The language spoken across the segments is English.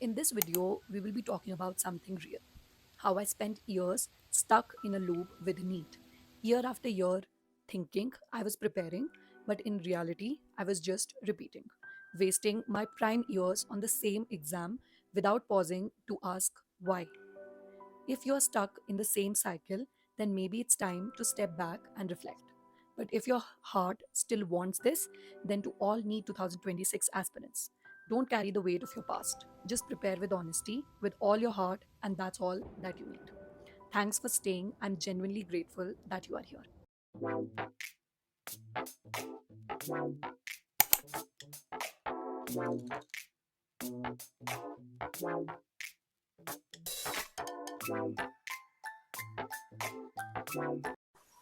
In this video, we will be talking about something real, how I spent years stuck in a loop with NEET, year after year, thinking I was preparing, but in reality, I was just repeating, wasting my prime years on the same exam without pausing to ask why. If you're stuck in the same cycle, then maybe it's time to step back and reflect. But if your heart still wants this, then to all NEET 2026 aspirants, don't carry the weight of your past. Just prepare with honesty, with all your heart, and that's all that you need. Thanks for staying. I'm genuinely grateful that you are here.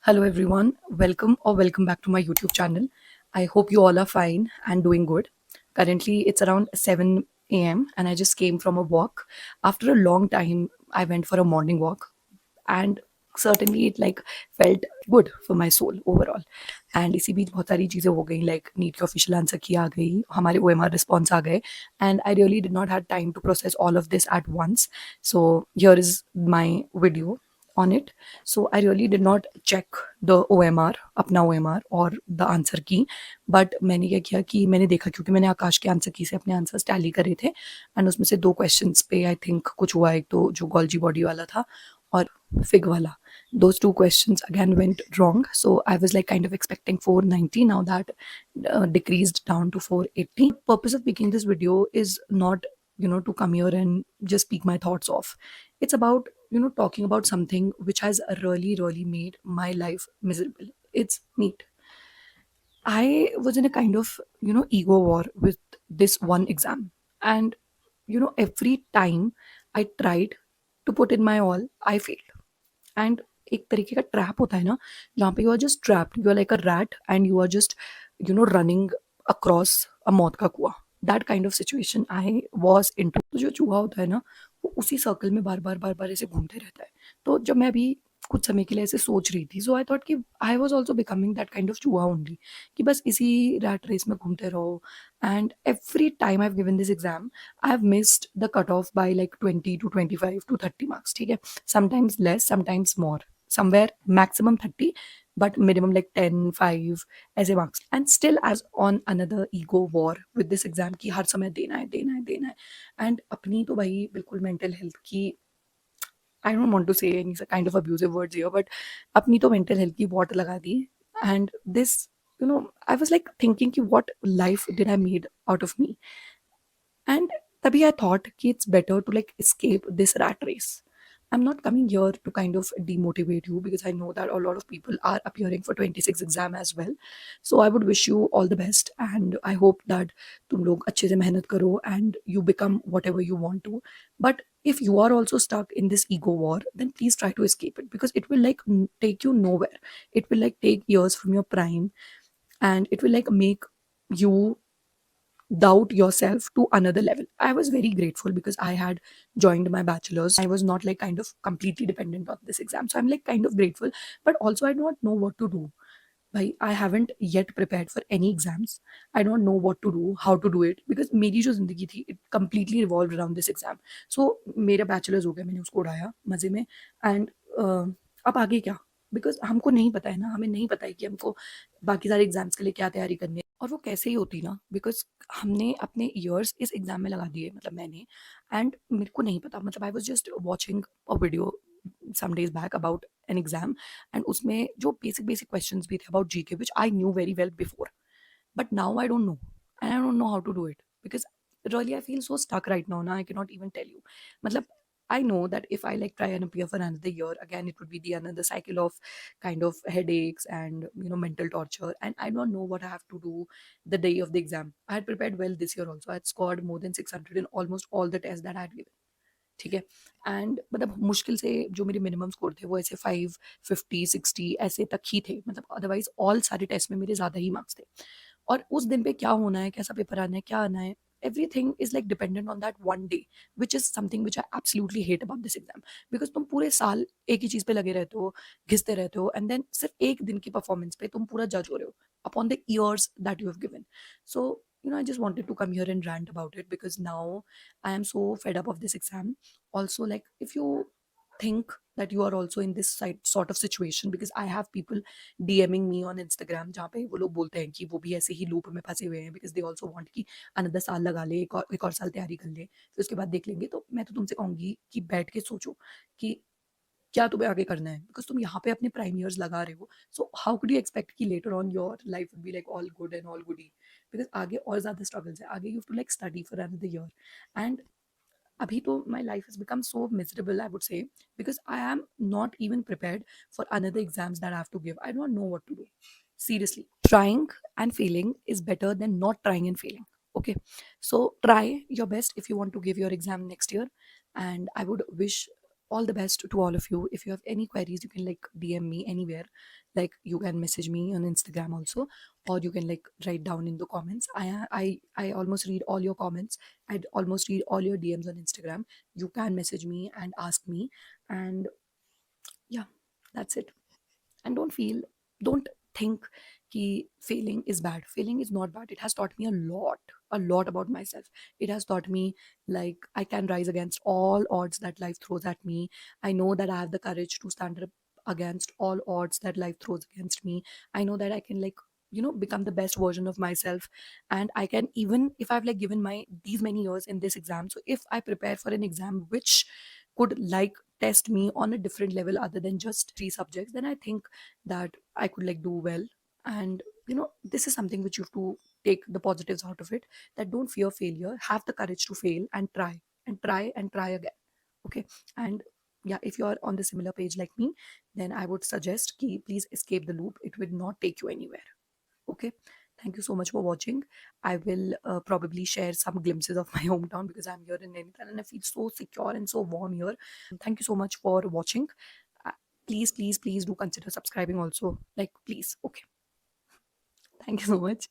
Hello, everyone. Welcome back to my YouTube channel. I hope you all are fine and doing good. Currently, it's around 7 a.m., and I just came from a walk. After a long time, I went for a morning walk, and certainly it like felt good for my soul overall. And इसी बीच बहुत सारी चीज़ें हो गई, like NEET के official answer की आ गई, हमारे OMR रिस्पॉन्स आ गए, and I really did not have time to process all of this at once. So here is my video on it. So I really did not check the OMR, अपना OMR और the answer की, but मैंने क्या किया कि मैंने देखा, क्योंकि मैंने आकाश के आंसर की से अपने आंसर्स टैली करे थे, एंड उसमें से दो क्वेश्चंस पे आई थिंक कुछ हुआ, एक तो जो गॉल्जी बॉडी वाला था और fig wala. Those two questions again went wrong. So I was like kind of expecting 490. Now that decreased down to 480. The purpose of making this video is not, to come here and just speak my thoughts off. It's about, talking about something which has really, really made my life miserable. It's neat. I was in a kind of, ego war with this one exam. And, every time I tried to put in my all, I failed. And एक तरीके का trap होता है ना, जहाँ पे you are just trapped, you are like a rat and you are just running across a मौत का कुआं. That kind of situation I was in to. तो जो चूहा होता है ना, वो उसी सर्कल में बार बार ऐसे घूमते रहता है. तो जब मैं अभी कुछ समय के लिए ऐसे सोच रही थी, सो आई थॉट कि I was also becoming that kind of चूहा ओनली, कि बस इसी रैट रेस में घूमते रहो. And every time I have given this exam, I have missed the cutoff by like 20 to 25 to 30 marks. ठीक है, sometimes less, sometimes more, somewhere maximum 30, but minimum like 10, 5 ऐसे marks. And still as on another ego war with this exam कि हर समय देना है. And अपनी तो भाई बिल्कुल mental health की, I don't want to say any kind of abusive words here, but अपनी तो mental health की वॉट लगा दी. And this, I was like thinking कि what life did I made out of me. And tabhi I thought ki it's better to like escape this rat race. I'm not coming here to kind of demotivate you, because I know that a lot of people are appearing for 26 exam as well. So I would wish you all the best, and I hope that tum log अच्छे से मेहनत करो and you become whatever you want to. But if you are also stuck in this ego war, then please try to escape it, because it will like take you nowhere. It will like take years from your prime, and it will like make you doubt yourself to another level. I was very grateful because I had joined my bachelor's. I was not like kind of completely dependent on this exam. So I'm like kind of grateful, but also I don't know what to do. I haven't yet prepared for any exams. I don't know what to do, how to do it, because मेरी जो जिंदगी थी, it completely revolved around this exam. So मेरा bachelor's हो गया, मैंने उसको उड़ाया मजे में. And अब आगे क्या? बिकॉज हमको नहीं पता है ना, हमें नहीं पता है कि हमको बाकी सारे एग्जाम्स के लिए क्या तैयारी करनी है, और वो कैसे ही होती ना, बिकॉज हमने अपने ईयर्स इस एग्जाम में लगा दिए, मतलब मैंने. एंड मेरे को नहीं पता, मतलब I was just watching a video some days back about an exam, and उसमें जो basic questions भी थे about GK, which I knew very well before, but now I don't know, and I don't know how to do it, because really I feel so stuck right now. Now I cannot even tell you. मतलब I know that if I like try and appear for another year again, it would be the another cycle of kind of headaches and mental torture, and I don't know what I have to do the day of the exam. I had prepared well this year also. I had scored more than 600 in almost all the tests that I had given. ठीक है. And मतलब मुश्किल से जो मेरे minimum score थे वो ऐसे 550 60 ऐसे तक ही थे, मतलब अदरवाइज ऑल सारे टेस्ट में मेरे ज़्यादा ही मार्क्स थे. और उस दिन पे क्या होना है, कैसा पेपर आना है, क्या आना है, everything is like dependent on that one day, which is something which I absolutely hate about this exam. because तुम पूरे साल एक ही चीज़ पे लगे रहते हो, घिसते रहते हो, एंड देन सिर्फ एक दिन की परफॉर्मेंस पे तुम पूरा जज हो रहे हो upon the years that you have given. So I just wanted to come here and rant about it because now I am so fed up of this exam. Also, like, if you think that you are also in this sort of situation, because I have people DMing me on Instagram जहाँ पे वो लोग बोलते हैं कि वो भी ऐसे ही लूप में फंसे हुए हैं, because they also want कि अनदर साल लगा ले, एक और साल तैयारी कर ले, फिर उसके बाद देख लेंगे. तो मैं तो तुमसे कहूंगी कि बैठ के सोचो कि क्या तुम्हें आगे करना है, बिकॉज तुम यहाँ पे अपने प्राइम ईयर्स लगा रहे हो. So how could you expect कि later on your life would be like all good and all goodie, because आगे और ज्यादा स्ट्रगल्स है. आगे you to like study for another year. And abhi to my life has become so miserable, I would say, because I am not even prepared for another exams that I have to give. I don't know what to do. Seriously, trying and failing is better than not trying and failing. Okay, so try your best if you want to give your exam next year, and I would wish all the best to all of you. If you have any queries, you can like DM me anywhere. Like, you can message me on Instagram also, or you can like write down in the comments. I almost read all your comments. I'd almost read all your DMs on Instagram. You can message me and ask me. And yeah, that's it. And don't think कि failing is bad. Failing is not bad. It has taught me a lot about myself. It has taught me like I can rise against all odds that life throws at me. I know that I have the courage to stand up against all odds that life throws against me. I know that I can like become the best version of myself. And I can, even if I've like given my these many years in this exam, so if I prepare for an exam which could like test me on a different level other than just three subjects, then I think that I could like do well. And this is something which you have to take the positives out of it, that don't fear failure, have the courage to fail and try and try and try again. Okay. And yeah, if you're on the similar page like me, then I would suggest ki please escape the loop. It will not take you anywhere. Okay. Thank you so much for watching. I will probably share some glimpses of my hometown because I'm here in Nainital and I feel so secure and so warm here. Thank you so much for watching. Uh, Please, please, please do consider subscribing also. Like, please. Okay. Thank you so much.